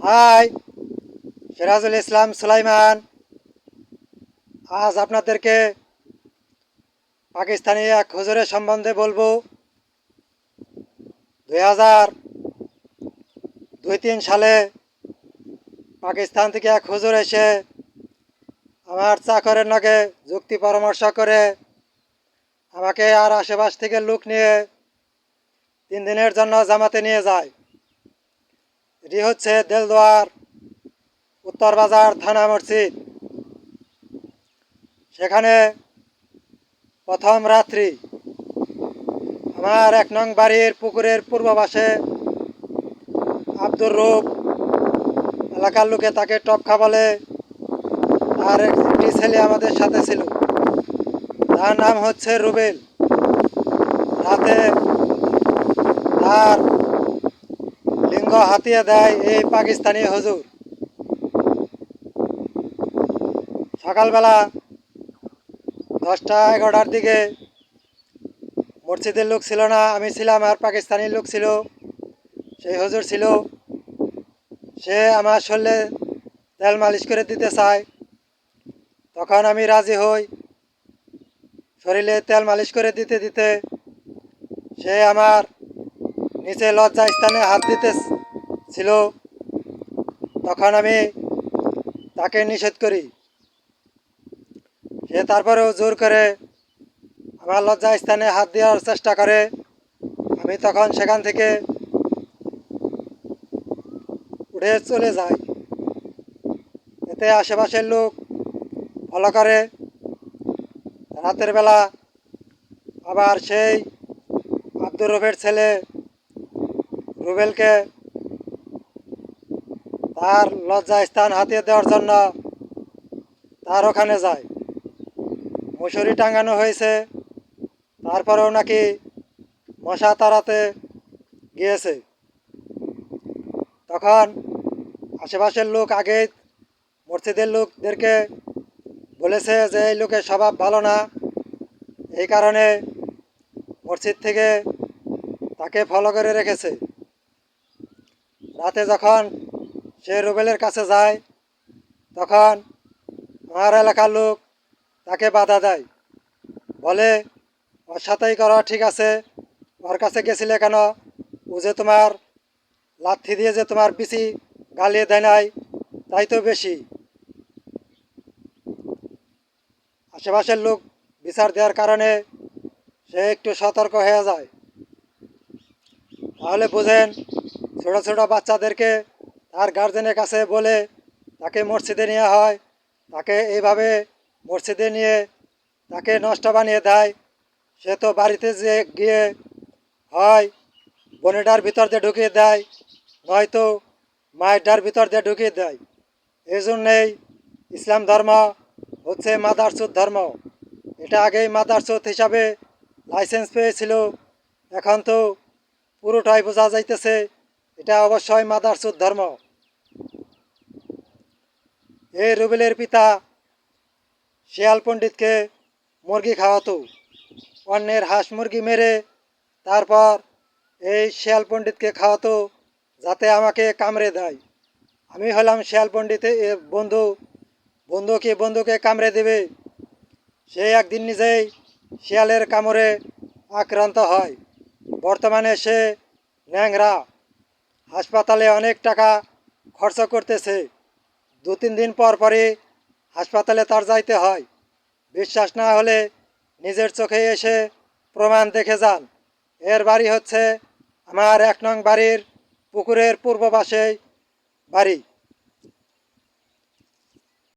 High, Sirajul Islam Sulaiman. আজ আপনাদেরকে পাকিস্তানি এক হুজুরের সম্বন্ধে বলবো। 2002-3 সালে পাকিস্তান থেকে এক হুজুর এসে আমার চাকরের নাগে যুক্তি পরামর্শ করে আমাকে আর আশেপাশ থেকে লোক নিয়ে 3 দিনের জন্য জামাতে নিয়ে যায়। এটি হচ্ছে দেলদুয়ার উত্তর বাজার থানা মসজিদ। সেখানে প্রথম রাত্রি আমার 1 নং বাড়ির পুকুরের পূর্ব পাশে আব্দুর রূপ এলাকার লোকে তাকে টপকা বলে। আর একটি ছেলে আমাদের সাথে ছিল, তার নাম হচ্ছে রুবেল। রাতে তার লিঙ্গ হাতিয়ে দেয় এই পাকিস্তানি হুজুর। সকালবেলা 10টা-11টার দিকে মসজিদের লোক ছিল না, আমি ছিলাম আর পাকিস্তানি লোক ছিল। সেই হুজুর ছিল, সে আমার শরীরে তেল মালিশ করে দিতে চায়। তখন আমি রাজি হই। শরীরে তেল মালিশ করে দিতে দিতে সে আমার নিচে লজ্জা স্থানে হাত দিতে ছিল। তখন আমি তাকে নিষেধ করি। সে তারপরেও জোর করে আমার লজ্জা স্থানে হাত দেওয়ার চেষ্টা করে। আমি তখন সেখান থেকে উঠে চলে যাই। এতে আশেপাশের লোক ফলো করে। রাতের বেলা আবার সেই আব্দুর রবের ছেলে রুবেলকে তার লজ্জা স্থান হাতিয়ে দেওয়ার জন্য তার ওখানে যায়। মশারি টাঙানো হয়েছে, তারপরেও নাকি মশা তাড়াতে গিয়েছে। তখন আশেপাশের লোক আগে মসজিদের লোকদেরকে বলেছে যে এই লোকের স্বভাব ভালো না, এই কারণে মসজিদ থেকে তাকে ফলো করে রেখেছে। রাতে যখন সে রুবেলের কাছে যায়, তখন আমার এলাকার লোক তাকে বাধা দেয়, বলে ওর সাথেই করো, ঠিক আছে, ওর কাছে গেছিলে কেন? ও যে তোমার লাথি দিয়ে যে তোমার বিচি গালিয়ে দেয় নাই, তাই তো বেশি। আশেপাশের লোক বিচার দেওয়ার কারণে সে একটু সতর্ক হয়ে যায়। তাহলে বুঝেন, ছোট ছোট বাচ্চাদেরকে তার গার্জেনের কাছে বলে তাকে মসজিদে নেওয়া হয়, তাকে এইভাবে মসজিদে নিয়ে তাকে নষ্ট বানিয়ে দেয়। সে তো বাড়িতে যে গিয়ে হয় বোনেটার ভিতর দিয়ে ঢুকিয়ে দেয়, নয়তো মায়েরটার ভিতর দিয়ে ঢুকিয়ে দেয়। এই জন্যেই ইসলাম ধর্ম হচ্ছে মাদারচোদ ধর্ম। এটা আগেই মাদারচোদ হিসাবে লাইসেন্স পেয়েছিল, এখন তো পুরোটাই বোঝা যাইতেছে এটা অবশ্যই মাদারচোদ ধর্ম। এই রুবেলের পিতা শিয়াল পণ্ডিতকে মুরগি খাওয়াতো, অন্যের হাঁস মুরগি মেরে তারপর এই শিয়াল পণ্ডিতকে খাওয়াতো যাতে আমাকে কামড়ে দেয়। আমি হলাম শিয়াল পণ্ডিতের বন্ধু, বন্ধুকে কামড়ে দেবে। সে একদিন নিজেই শিয়ালের কামড়ে আক্রান্ত হয়। বর্তমানে সে ন্যাংরা, হাসপাতালে অনেক টাকা খরচ করতেছে। 2-3 দিন পর পরই হাসপাতালে তার যাইতে হয়। বিশ্বাস না হলে নিজের চোখে এসে প্রমাণ দেখে যান। এর বাড়ি হচ্ছে আমার 1 নং বাড়ির পুকুরের পূর্ব পাশেই বাড়ি।